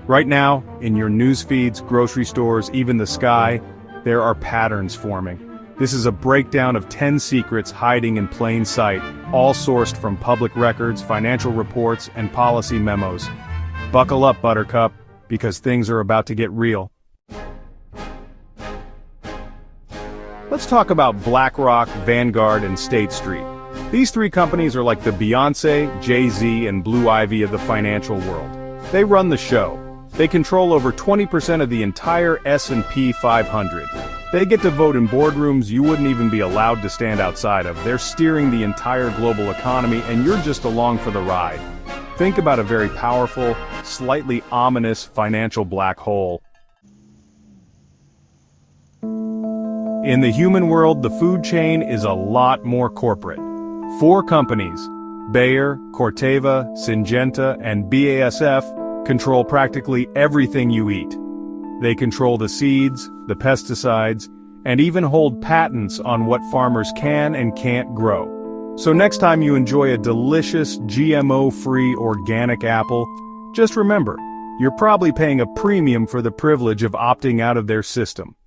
Right now, in your news feeds, grocery stores, even the sky, there are patterns forming. This is a breakdown of 10 secrets hiding in plain sight, all sourced from public records, financial reports, and policy memos. Buckle up, Buttercup, because things are about to get real. Let's talk about BlackRock, Vanguard, and State Street. These three companies are like the Beyoncé, Jay-Z, and Blue Ivy of the financial world. They run the show. They control over 20% of the entire S&P 500. They get to vote in boardrooms you wouldn't even be allowed to stand outside of. They're steering the entire global economy, and you're just along for the ride. Think about a very powerful, slightly ominous financial black hole. In the human world, the food chain is a lot more corporate. 4 companies, Bayer, Corteva, Syngenta, and BASF, control practically everything you eat. They control the seeds, the pesticides, and even hold patents on what farmers can and can't grow. So next time you enjoy a delicious, GMO-free organic apple, just remember, you're probably paying a premium for the privilege of opting out of their system.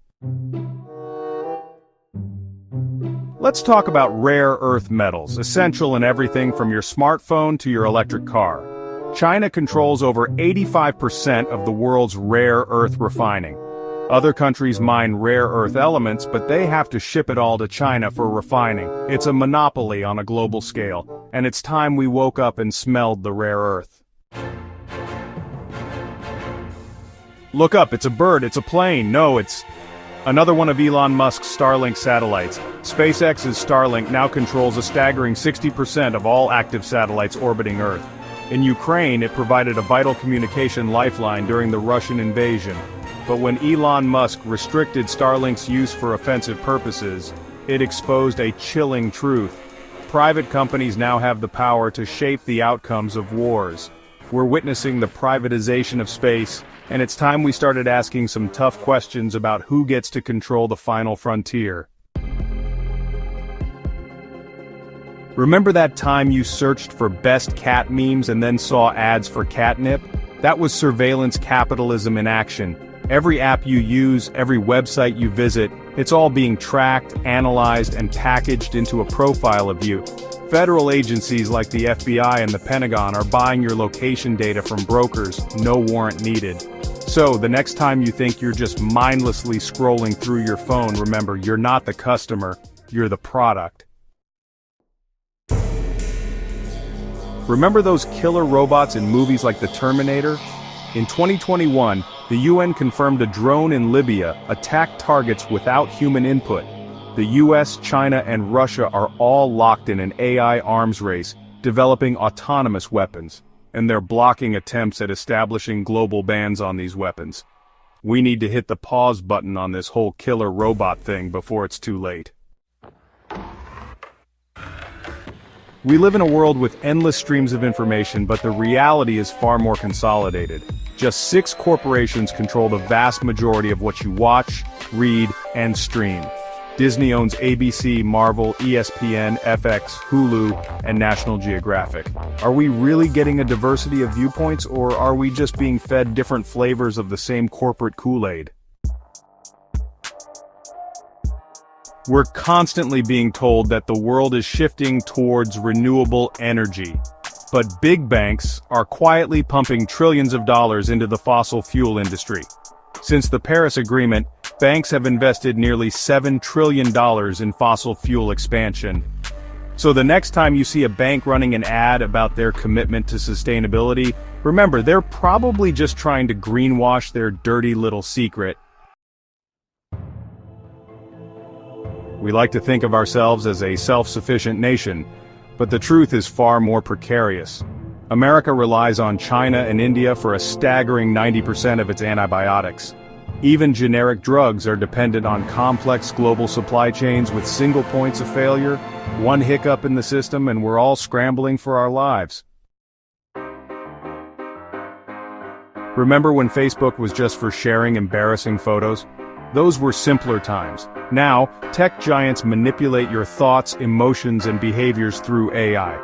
Let's talk about rare earth metals, essential in everything from your smartphone to your electric car. China controls over 85% of the world's rare earth refining. Other countries mine rare earth elements, but they have to ship it all to China for refining. It's a monopoly on a global scale, and it's time we woke up and smelled the rare earth. Look up, it's a bird, it's a plane. No, it's another one of Elon Musk's Starlink satellites. SpaceX's Starlink now controls a staggering 60% of all active satellites orbiting Earth. In Ukraine, it provided a vital communication lifeline during the Russian invasion. But when Elon Musk restricted Starlink's use for offensive purposes, it exposed a chilling truth. Private companies now have the power to shape the outcomes of wars. We're witnessing the privatization of space, and it's time we started asking some tough questions about who gets to control the final frontier. Remember that time you searched for best cat memes and then saw ads for catnip? That was surveillance capitalism in action. Every app you use, every website you visit, it's all being tracked, analyzed, and packaged into a profile of you. Federal agencies like the FBI and the Pentagon are buying your location data from brokers, no warrant needed. So, the next time you think you're just mindlessly scrolling through your phone, remember, you're not the customer, you're the product. Remember those killer robots in movies like The Terminator? In 2021, the UN confirmed a drone in Libya attacked targets without human input. The US, China, and Russia are all locked in an AI arms race, developing autonomous weapons, and they're blocking attempts at establishing global bans on these weapons. We need to hit the pause button on this whole killer robot thing before it's too late. We live in a world with endless streams of information, but the reality is far more consolidated. Just 6 corporations control the vast majority of what you watch, read, and stream. Disney owns ABC, Marvel, ESPN, FX, Hulu, and National Geographic. Are we really getting a diversity of viewpoints, or are we just being fed different flavors of the same corporate Kool-Aid? We're constantly being told that the world is shifting towards renewable energy. But big banks are quietly pumping trillions of dollars into the fossil fuel industry. Since the Paris Agreement, banks have invested nearly $7 trillion in fossil fuel expansion. So the next time you see a bank running an ad about their commitment to sustainability, remember, they're probably just trying to greenwash their dirty little secret. We like to think of ourselves as a self-sufficient nation, but the truth is far more precarious. America relies on China and India for a staggering 90% of its antibiotics. Even generic drugs are dependent on complex global supply chains with single points of failure, one hiccup in the system, and we're all scrambling for our lives. Remember when Facebook was just for sharing embarrassing photos? Those were simpler times. Now, tech giants manipulate your thoughts, emotions, and behaviors through AI.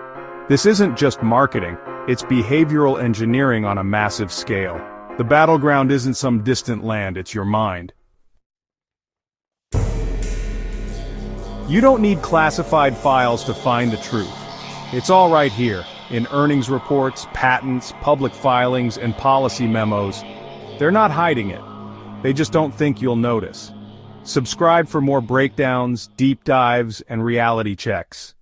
This isn't just marketing, it's behavioral engineering on a massive scale. The The battleground isn't some distant land, it's your mind. You don't need classified files to find the truth. It's all right here, in earnings reports, patents, public filings, and policy memos. They're not hiding it. They just don't think you'll notice. Subscribe for more breakdowns, deep dives, and reality checks.